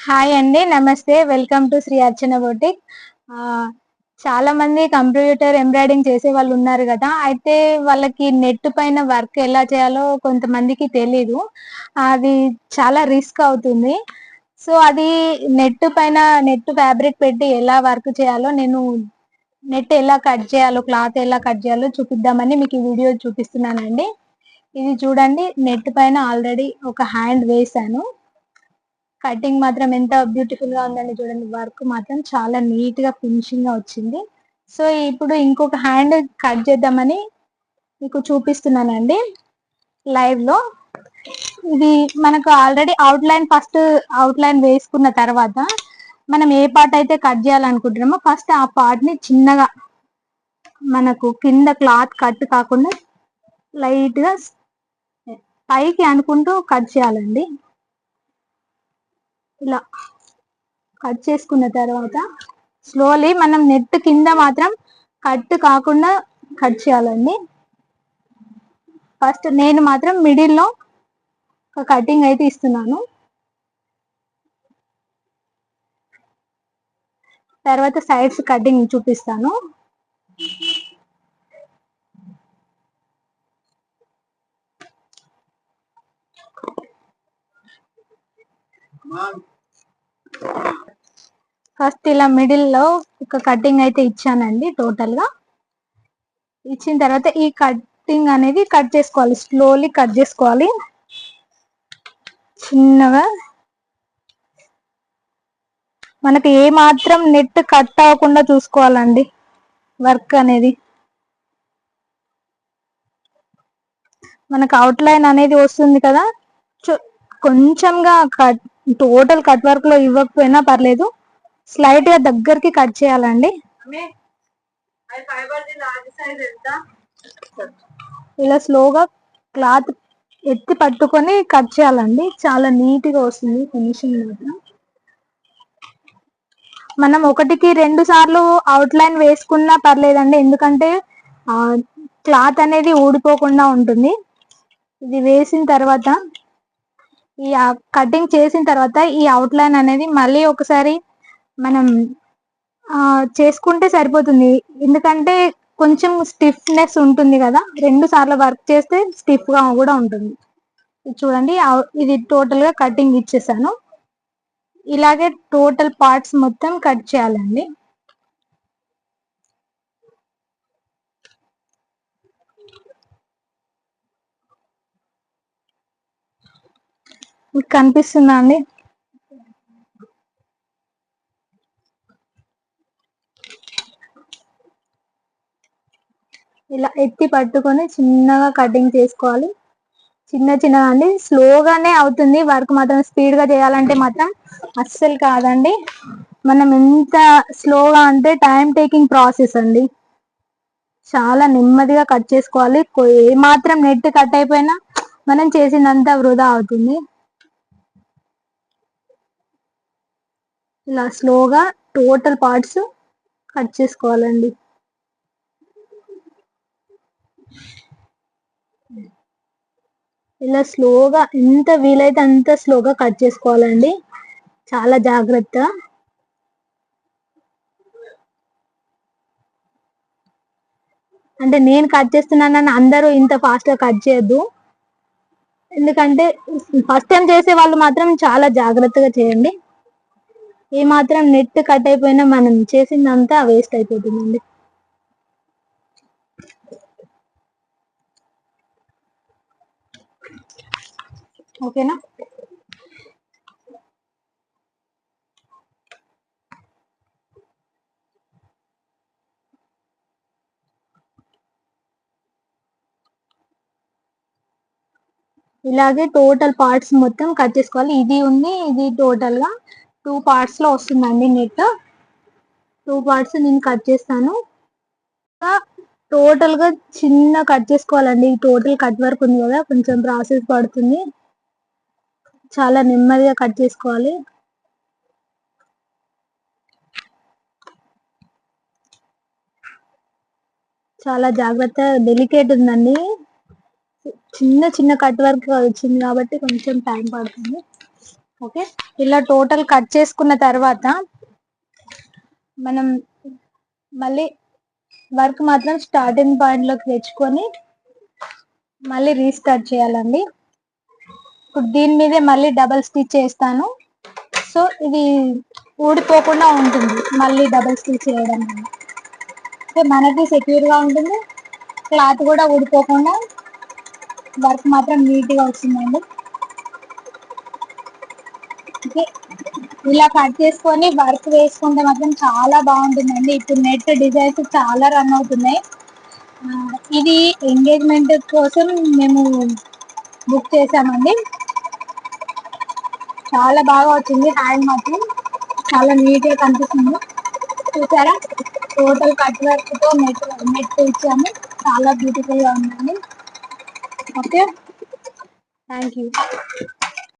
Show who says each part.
Speaker 1: Hi అండి, నమస్తే. Welcome to Shri Archana boutique. చాలా మంది కంప్యూటర్ ఎంబ్రాయిడింగ్ చేసే వాళ్ళు ఉన్నారు కదా. అయితే వాళ్ళకి నెట్ పైన వర్క్ ఎలా చేయాలో కొంతమందికి తెలీదు. అది చాలా రిస్క్ అవుతుంది. సో అది నెట్ పైన నెట్ ఫ్యాబ్రిక్ పెట్టి ఎలా వర్క్ చేయాలో, నేను నెట్ ఎలా కట్ చేయాలో, క్లాత్ ఎలా కట్ చేయాలో చూపిద్దామని మీకు ఈ వీడియో చూపిస్తున్నానండి. ఇది చూడండి, నెట్ పైన ఆల్రెడీ ఒక హ్యాండ్ వేసాను. కటింగ్ మాత్రం ఎంత బ్యూటిఫుల్ గా ఉందండి చూడండి. వర్క్ మాత్రం చాలా నీట్ గా ఫినిషింగ్ గా వచ్చింది. సో ఇప్పుడు ఇంకొక హ్యాండ్ కట్ చేద్దామని మీకు చూపిస్తున్నానండి లైవ్ లో. ఇది మనకు ఆల్రెడీ ఫస్ట్ అవుట్ లైన్ వేసుకున్న తర్వాత మనం ఏ పార్ట్ అయితే కట్ చేయాలనుకుంటున్నామో ఫస్ట్ ఆ పార్ట్ ని చిన్నగా, మనకు కింద క్లాత్ కట్ కాకుండా లైట్ గా పైకి అనుకుంటూ కట్ చేయాలండి. ఇలా కట్ చేసుకున్న తర్వాత స్లోలీ మనం నెట్ కింద మాత్రం కట్ కాకుండా కట్ చేయాలండి. ఫస్ట్ నేను మాత్రం మిడిల్ లో ఒక కటింగ్ అయితే ఇస్తున్నాను. తర్వాత సైడ్స్ కటింగ్ చూపిస్తాను. ఫస్ట్ ఇలా మిడిల్ లో ఒక కటింగ్ అయితే ఇచ్చానండి. టోటల్ గా ఇచ్చిన తర్వాత ఈ కటింగ్ అనేది కట్ చేసుకోవాలి. స్లోలీ కట్ చేసుకోవాలి చిన్నగా. మనకి ఏ మాత్రం నెట్ కట్ అవ్వకుండా చూసుకోవాలండి వర్క్ అనేది. మనకు అవుట్ లైన్ అనేది వస్తుంది కదా, కొంచెంగా కట్, టోటల్ కట్ వర్క్ లో ఇవ్వకపోయినా పర్లేదు, స్లైట్ గా దగ్గరికి కట్ చేయాలండి. ఇలా స్లోగా క్లాత్ ఎత్తి పట్టుకొని కట్ చేయాలండి. చాలా నీట్ గా వస్తుంది ఫినిషింగ్ మాత్రం. మనం 1-2 సార్లు అవుట్ లైన్ వేసుకున్నా పర్లేదండి, ఎందుకంటే క్లాత్ అనేది ఊడిపోకుండా ఉంటుంది. ఇది వేసిన తర్వాత, ఈ కటింగ్ చేసిన తర్వాత ఈ అవుట్ లైన్ అనేది మళ్ళీ ఒకసారి మనం చేసుకుంటే సరిపోతుంది. ఎందుకంటే కొంచెం స్టిఫ్నెస్ ఉంటుంది కదా, 2 సార్లు వర్క్ చేస్తే స్టిఫ్ గా కూడా ఉంటుంది. చూడండి, ఇది టోటల్ గా కటింగ్ ఇచ్చేసాను. ఇలాగే టోటల్ పార్ట్స్ మొత్తం కట్ చేయాలండి. మీకు కనిపిస్తుందా అండి? ఇలా ఎత్తి పట్టుకొని చిన్నగా కటింగ్ చేసుకోవాలి. చిన్నగా అండి, స్లోగానే అవుతుంది వర్క్ మాత్రం. స్పీడ్ గా చేయాలంటే మాత్రం అస్సలు కాదండి. మనం ఎంత స్లోగా అంటే టైం టేకింగ్ ప్రాసెస్ అండి. చాలా నెమ్మదిగా కట్ చేసుకోవాలి. ఏ మాత్రం నెట్ కట్ అయిపోయినా మనం చేసిందంతా వృధా అవుతుంది. ఇలా స్లోగా టోటల్ పార్ట్స్ కట్ చేసుకోవాలండి. ఇలా స్లోగా, ఎంత వీలైతే అంత స్లోగా కట్ చేసుకోవాలండి, చాలా జాగ్రత్త. అంటే నేను కట్ చేస్తున్నానని అందరూ ఇంత ఫాస్ట్ గా కట్ చేయొద్దు, ఎందుకంటే ఫస్ట్ టైం చేసే వాళ్ళు మాత్రం చాలా జాగ్రత్తగా చేయండి. ఏ మాత్రం నెట్ కట్ అయిపోయినా మనం చేసిందంతా వేస్ట్ అయిపోతుందండి. ఓకేనా? ఇలాగే టోటల్ పార్ట్స్ మొత్తం కట్ చేసుకోవాలి. ఇది ఉంది, ఇది టోటల్ గా 2 పార్ట్స్ లో వస్తుందండి నెట్. 2 పార్ట్స్ నేను కట్ చేస్తాను. టోటల్ గా చిన్న కట్ చేసుకోవాలండి. టోటల్ కట్ వర్క్ ఉంది కదా, కొంచెం ప్రాసెస్ పడుతుంది. చాలా నెమ్మదిగా కట్ చేసుకోవాలి. చాలా జాగ్రత్త, డెలికేట్ ఉందండి. చిన్న కట్ వర్క్ వచ్చింది కాబట్టి కొంచెం టైం పడుతుంది. ఓకే, ఇలా టోటల్ కట్ చేసుకున్న తర్వాత మనం మళ్ళీ వర్క్ మాత్రం స్టార్టింగ్ పాయింట్ లోకి తెచ్చుకొని మళ్ళీ రీస్టార్ట్ చేయాలండి. ఇప్పుడు దీని మీదే మళ్ళీ డబల్ స్టిచ్ చేస్తాను. సో ఇది ఊడిపోకుండా ఉంటుంది మళ్ళీ డబల్ స్టిచ్ చేయడం వల్ల. సో మనకి సెక్యూర్ గా ఉంటుంది, క్లాత్ కూడా ఊడిపోకుండా వర్క్ మాత్రం నీట్ గా వస్తుందండి. ఓకే, ఇలా కట్ చేసుకొని వర్క్ వేసుకుంటే మాత్రం చాలా బాగుంటుందండి. ఇప్పుడు నెట్ డిజైన్స్ చాలా రన్ అవుతున్నాయి. ఇది ఎంగేజ్మెంట్ కోసం మేము బుక్ చేసామండి. చాలా బాగా వచ్చింది, హ్యాండ్ మాత్రం చాలా నీట్ గా కనిపిస్తుంది. చూసారా, టోటల్ కట్ వర్క్ తో నెట్ ఇచ్చాము, చాలా బ్యూటిఫుల్ గా ఉందండి. Okay, thank you.